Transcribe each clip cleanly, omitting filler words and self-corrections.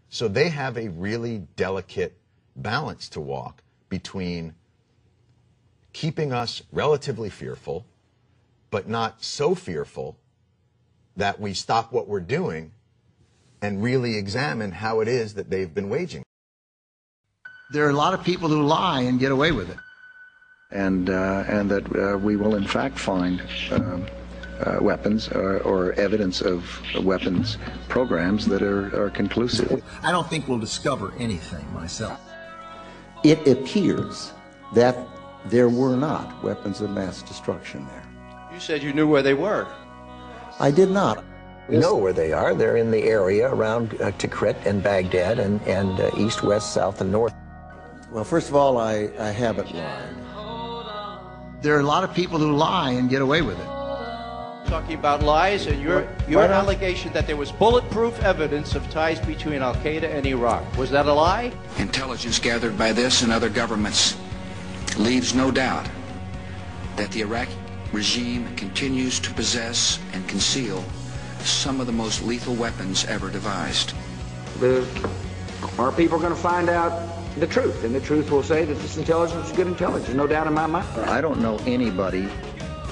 So they have a really delicate balance to walk between keeping us relatively fearful, but not so fearful that we stop what we're doing and really examine how it is that they've been waging. There are a lot of people who lie and get away with it. And that we will in fact find weapons or evidence of weapons programs that are conclusive. I don't think we'll discover anything myself. It appears that there were not weapons of mass destruction there. You said you knew where they were. I did not. We know where they are. They're in the area around Tikrit and Baghdad and east, west, south, and north. Well, first of all, I haven't lied. There are a lot of people who lie and get away with it. Talking about lies and your allegation that there was bulletproof evidence of ties between Al-Qaeda and Iraq. Was that a lie? Intelligence gathered by this and other governments leaves no doubt that the Iraqi regime continues to possess and conceal some of the most lethal weapons ever devised. Our people are going to find out the truth, and the truth will say that this intelligence is good intelligence, no doubt in my mind. I don't know anybody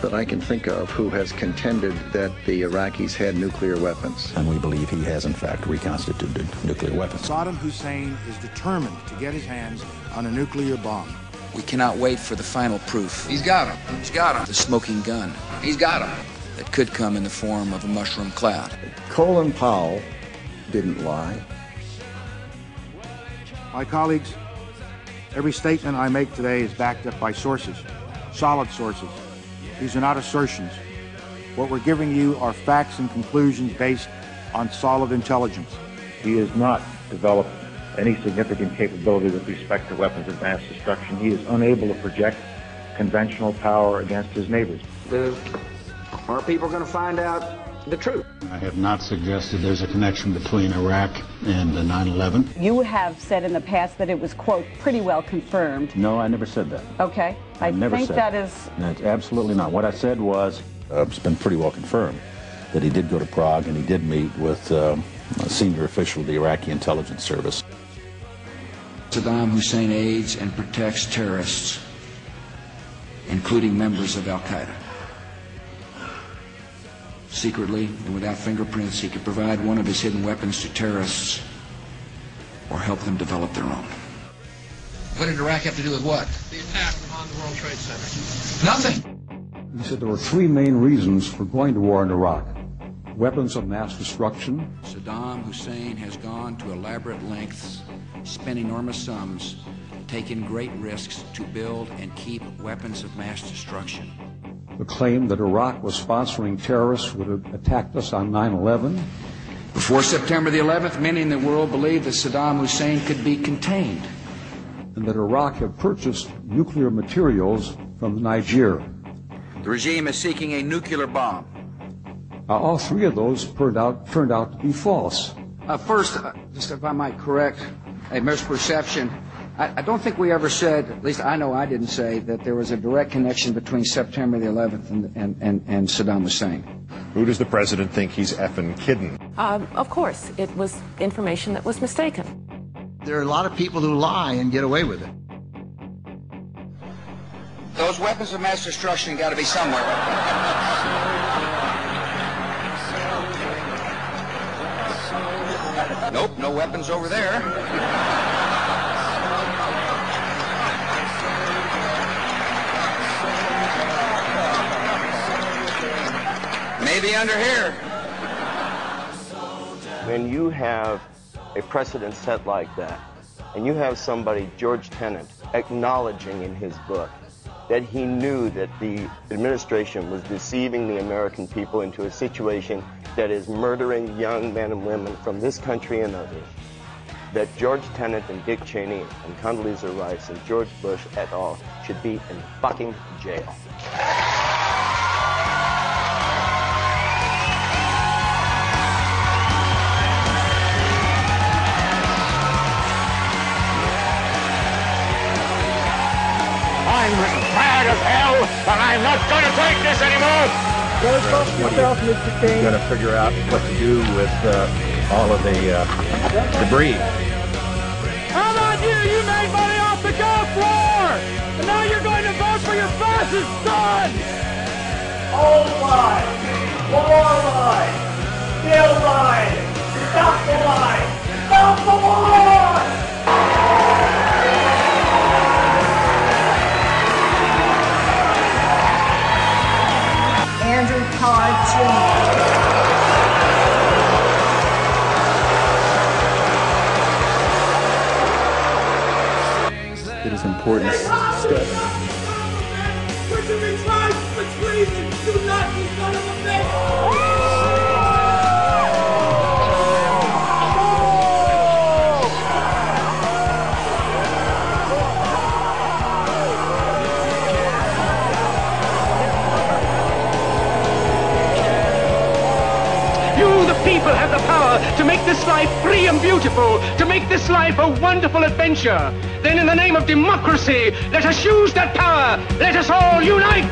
that I can think of who has contended that the Iraqis had nuclear weapons. And we believe he has in fact reconstituted nuclear weapons. Saddam Hussein is determined to get his hands on a nuclear bomb. We cannot wait for the final proof. He's got him. He's got him. The smoking gun. He's got him. That could come in the form of a mushroom cloud. Colin Powell didn't lie. My colleagues, every statement I make today is backed up by sources, solid sources. These are not assertions. What we're giving you are facts and conclusions based on solid intelligence. He has not developed any significant capability with respect to weapons of mass destruction. He is unable to project conventional power against his neighbors. Our people are going to find out the truth. I have not suggested there's a connection between Iraq and 9/11. You have said in the past that it was, quote, pretty well confirmed. No, I never said that. Okay. I never think said that is... No, it's absolutely not. What I said was, it's been pretty well confirmed that he did go to Prague and he did meet with a senior official of the Iraqi intelligence service. Saddam Hussein aids and protects terrorists, including members of Al-Qaeda. Secretly and without fingerprints, he could provide one of his hidden weapons to terrorists or help them develop their own. What did Iraq have to do with what? The attack on the World Trade Center. Nothing. He said there were three main reasons for going to war in Iraq. Weapons of mass destruction. Saddam Hussein has gone to elaborate lengths, spent enormous sums, taken great risks to build and keep weapons of mass destruction. The claim that Iraq was sponsoring terrorists who would have attacked us on 9/11. Before September the 11th, many in the world believed that Saddam Hussein could be contained. And that Iraq had purchased nuclear materials from Niger. The regime is seeking a nuclear bomb. All three of those turned out to be false. First, just if I might correct a misperception, I don't think we ever said, at least I know I didn't say, that there was a direct connection between September the 11th and Saddam Hussein. Who does the president think he's effing kidding? Of course, it was information that was mistaken. There are a lot of people who lie and get away with it. Those weapons of mass destruction got to be somewhere. Nope, no weapons over there. Maybe under here. When you have a precedent set like that, and you have somebody, George Tenet, acknowledging in his book that he knew that the administration was deceiving the American people into a situation that is murdering young men and women from this country and others, that George Tenet and Dick Cheney and Condoleezza Rice and George Bush et al. Should be in fucking jail. I'm mad as hell, and I'm not going to take this anymore. What are you going to figure out what to do with all of the debris. How about you? You made money off the Gulf War! And now you're going to vote for your fascist son! Old line! War line! Still line! Stop the line! Stop the war! Andrew Todd Jr. It is important step. We're to be tried for treason! Do not, you son of a bitch! People have the power to make this life free and beautiful, to make this life a wonderful adventure. Then in the name of democracy, let us use that power. Let us all unite.